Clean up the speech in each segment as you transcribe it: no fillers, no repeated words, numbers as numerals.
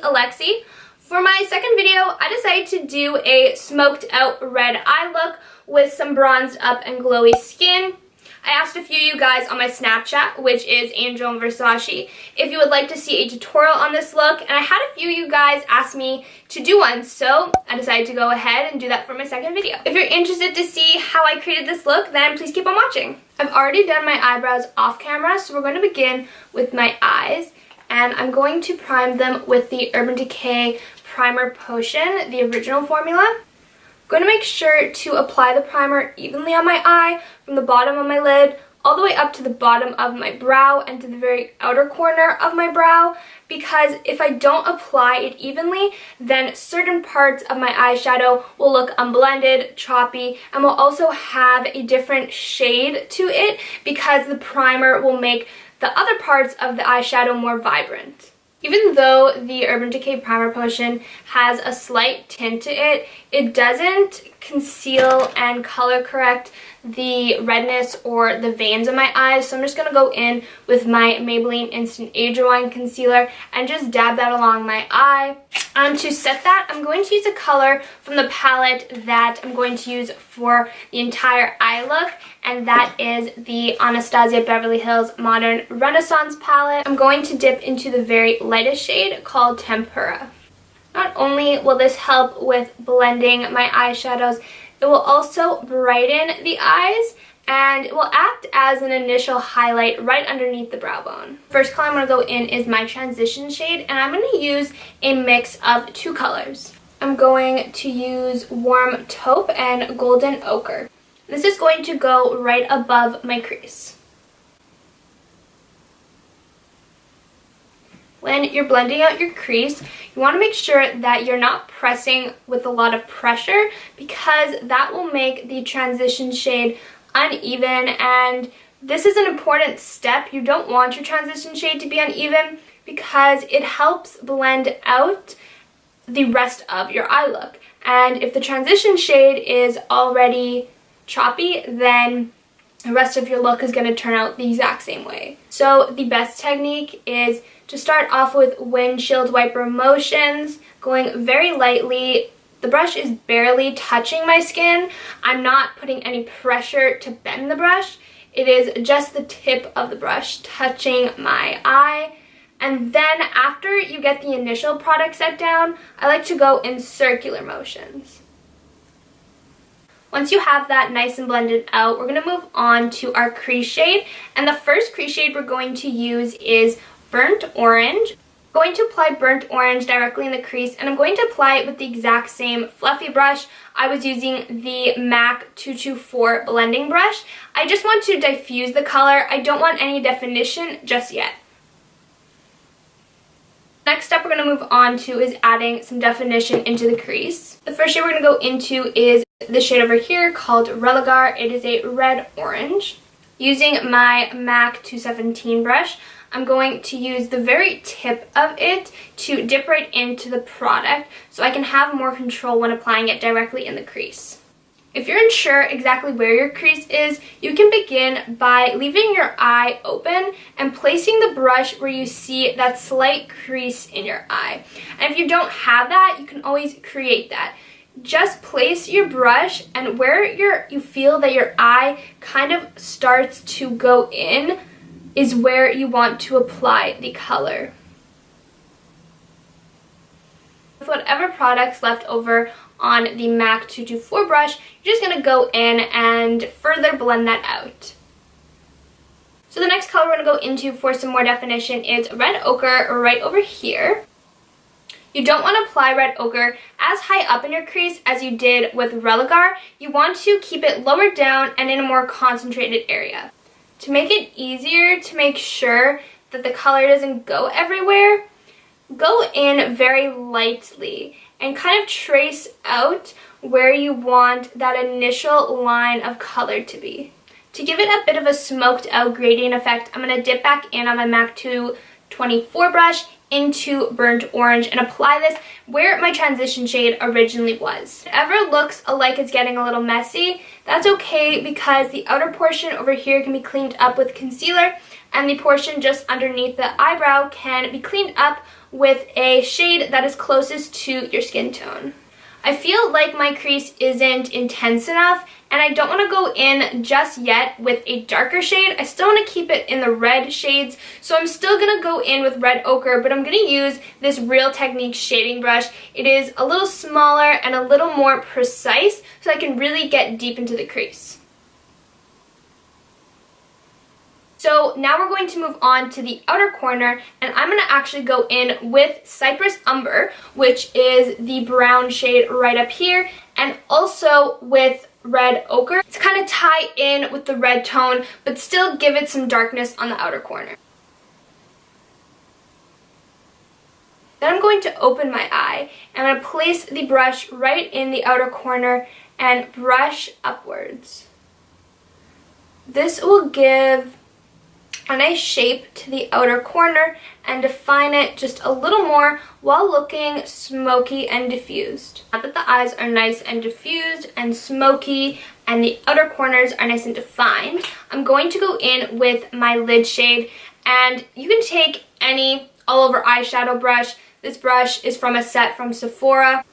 Alexi. For my second video, I decided to do a smoked out red eye look with some bronzed up and glowy skin. I asked a few of you guys on my Snapchat, which is Angel and Versace, if you would like to see a tutorial on this look, and I had a few of you guys ask me to do one, so I decided to go ahead and do that for my second video. If you're interested to see how I created this look, then please keep on watching. I've already done my eyebrows off camera, so we're going to begin with my eyes, and I'm going to prime them with the Urban Decay Primer Potion, the original formula. I'm going to make sure to apply the primer evenly on my eye from the bottom of my lid all the way up to the bottom of my brow and to the very outer corner of my brow, because if I don't apply it evenly, then certain parts of my eyeshadow will look unblended, choppy, and will also have a different shade to it because the primer will make the other parts of the eyeshadow more vibrant. Even though the Urban Decay Primer Potion has a slight tint to it, it doesn't conceal and color correct the redness or the veins of my eyes. So I'm just going to go in with my Maybelline Instant Age Rewind Concealer and just dab that along my eye. And to set that, I'm going to use a color from the palette that I'm going to use for the entire eye look, and that is the Anastasia Beverly Hills Modern Renaissance palette. I'm going to dip into the very lightest shade called Tempera. Not only will this help with blending my eyeshadows, it will also brighten the eyes and it will act as an initial highlight right underneath the brow bone. First color I'm going to go in is my transition shade, and I'm going to use a mix of two colors. I'm going to use Warm Taupe and Golden Ochre. This is going to go right above my crease. When you're blending out your crease, you want to make sure that you're not pressing with a lot of pressure, because that will make the transition shade uneven, and this is an important step. You don't want your transition shade to be uneven because it helps blend out the rest of your eye look. And if the transition shade is already choppy, then the rest of your look is going to turn out the exact same way. So the best technique is to start off with windshield wiper motions, going very lightly. The brush is barely touching my skin. I'm not putting any pressure to bend the brush. It is just the tip of the brush touching my eye. And then after you get the initial product set down, I like to go in circular motions. Once you have that nice and blended out, we're going to move on to our crease shade. And the first crease shade we're going to use is Burnt Orange. I'm going to apply Burnt Orange directly in the crease, and I'm going to apply it with the exact same fluffy brush. I was using the MAC 224 blending brush. I just want to diffuse the color. I don't want any definition just yet. Next step we're going to move on to is adding some definition into the crease. The first shade we're going to go into is the shade over here called Religar. It is a red orange. Using my MAC 217 brush, I'm going to use the very tip of it to dip right into the product so I can have more control when applying it directly in the crease. If you're unsure exactly where your crease is, you can begin by leaving your eye open and placing the brush where you see that slight crease in your eye. And if you don't have that, you can always create that. Just place your brush, and where you feel that your eye kind of starts to go in is where you want to apply the color. With whatever products left over on the MAC 224 brush, you're just going to go in and further blend that out. So the next color we're going to go into for some more definition is Red Ochre right over here. You don't want to apply Red Ochre as high up in your crease as you did with Religar. You want to keep it lower down and in a more concentrated area. To make it easier to make sure that the color doesn't go everywhere, go in very lightly and kind of trace out where you want that initial line of color to be. To give it a bit of a smoked out gradient effect, I'm going to dip back in on my MAC 224 brush into Burnt Orange and apply this where my transition shade originally was. If it ever looks like it's getting a little messy, that's okay because the outer portion over here can be cleaned up with concealer and the portion just underneath the eyebrow can be cleaned up with a shade that is closest to your skin tone. I feel like my crease isn't intense enough and I don't want to go in just yet with a darker shade. I still want to keep it in the red shades, so I'm still going to go in with red ochre, but I'm going to use this Real Techniques shading brush. It is a little smaller and a little more precise, so I can really get deep into the crease. So now we're going to move on to the outer corner, and I'm going to actually go in with Cypress Umber, which is the brown shade right up here, and also with red ochre to kind of tie in with the red tone, but still give it some darkness on the outer corner. Then I'm going to open my eye, and I'm going to place the brush right in the outer corner and brush upwards. This will give a nice shape to the outer corner and define it just a little more while looking smoky and diffused. Now that the eyes are nice and diffused and smoky and the outer corners are nice and defined, I'm going to go in with my lid shade, and you can take any all over eyeshadow brush. This brush is from a set from Sephora.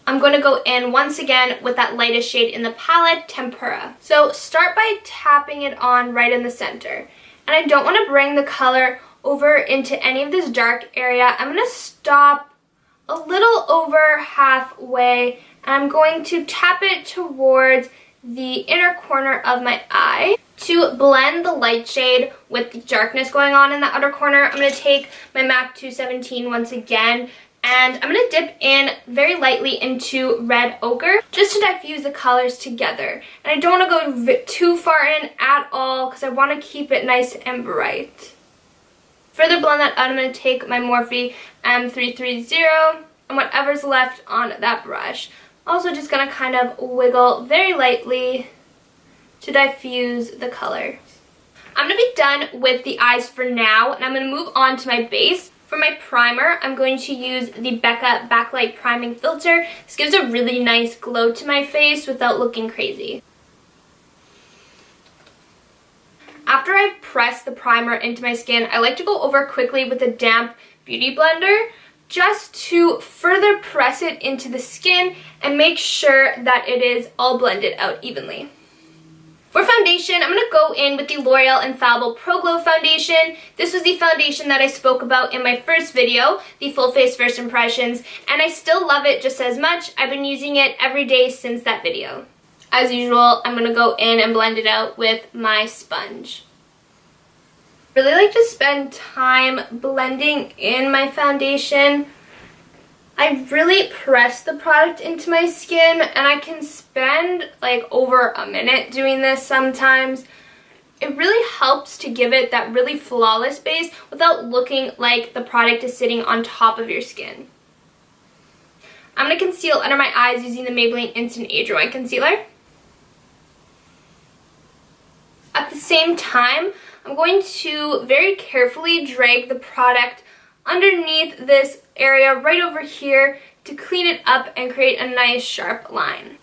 I'm going to go in once again with that lightest shade in the palette, Tempera. So start by tapping it on right in the center. And I don't want to bring the color over into any of this dark area. I'm going to stop a little over halfway, and I'm going to tap it towards the inner corner of my eye. To blend the light shade with the darkness going on in the outer corner, I'm going to take my MAC 217 once again, and I'm going to dip in very lightly into red ochre just to diffuse the colors together. And I don't want to go too far in at all because I want to keep it nice and bright. Further blend that out, I'm going to take my Morphe M330 and whatever's left on that brush. Also just going to kind of wiggle very lightly to diffuse the color. I'm going to be done with the eyes for now, and I'm going to move on to my base. For my primer, I'm going to use the Becca Backlight Priming Filter. This gives a really nice glow to my face without looking crazy. After I've pressed the primer into my skin, I like to go over quickly with a damp beauty blender just to further press it into the skin and make sure that it is all blended out evenly. For foundation, I'm going to go in with the L'Oreal Infallible Pro Glow Foundation. This was the foundation that I spoke about in my first video, the Full Face First Impressions, and I still love it just as much. I've been using it every day since that video. As usual, I'm going to go in and blend it out with my sponge. I really like to spend time blending in my foundation. I really press the product into my skin, and I can spend like over a minute doing this sometimes. It really helps to give it that really flawless base without looking like the product is sitting on top of your skin. I'm going to conceal under my eyes using the Maybelline Instant Age Rewind Concealer. At the same time, I'm going to very carefully drag the product underneath this area right over here to clean it up and create a nice sharp line.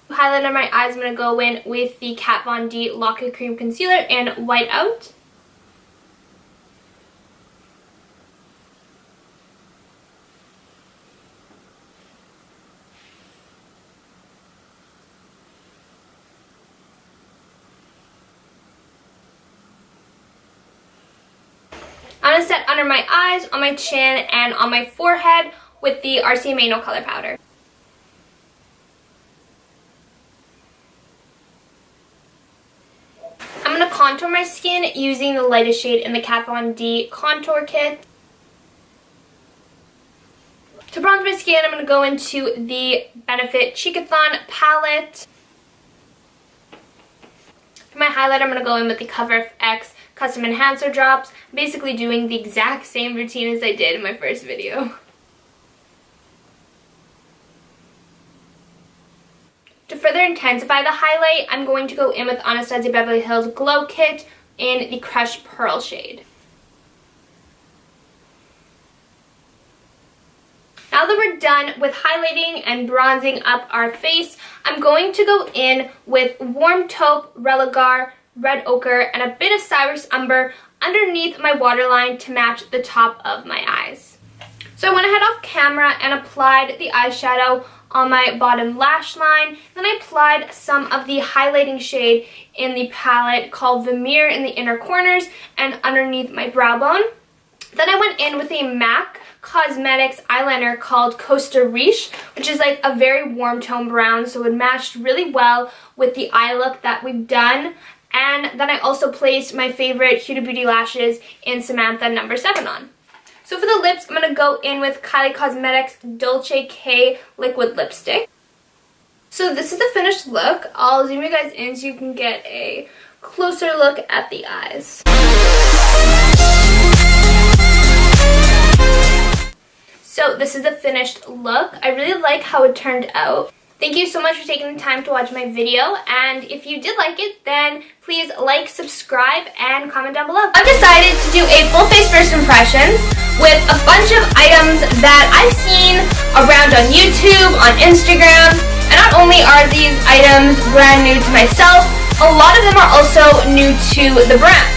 Highlight on my eyes, I'm going to go in with the Kat Von D Lock and Cream Concealer and white out. I'm going to set under my eyes, on my chin, and on my forehead with the RCMA No Color Powder. I'm going to contour my skin using the lightest shade in the Kat Von D Contour Kit. To bronze my skin, I'm going to go into the Benefit Cheekathon palette. For my highlight, I'm going to go in with the CoverFX Custom Enhancer Drops. I'm basically doing the exact same routine as I did in my first video. To further intensify the highlight, I'm going to go in with Anastasia Beverly Hills Glow Kit in the Crushed Pearl shade. Now that we're done with highlighting and bronzing up our face, I'm going to go in with Warm Taupe, Religar, Red Ochre, and a bit of Cyrus Umber underneath my waterline to match the top of my eyes. So I went ahead off camera and applied the eyeshadow on my bottom lash line. Then I applied some of the highlighting shade in the palette called Vermeer in the inner corners and underneath my brow bone. Then I went in with a MAC Cosmetics eyeliner called Costa Riche, which is like a very warm tone brown, so it matched really well with the eye look that we've done. And then I also placed my favorite Huda Beauty lashes in Samantha No. 7 on. So for the lips, I'm going to go in with Kylie Cosmetics Dolce K Liquid Lipstick. So this is the finished look. I'll zoom you guys in so you can get a closer look at the eyes. So this is the finished look. I really like how it turned out. Thank you so much for taking the time to watch my video, and if you did like it, then please like, subscribe, and comment down below. I've decided to do a full face first impressions with a bunch of items that I've seen around on YouTube, on Instagram, and not only are these items brand new to myself, a lot of them are also new to the brand.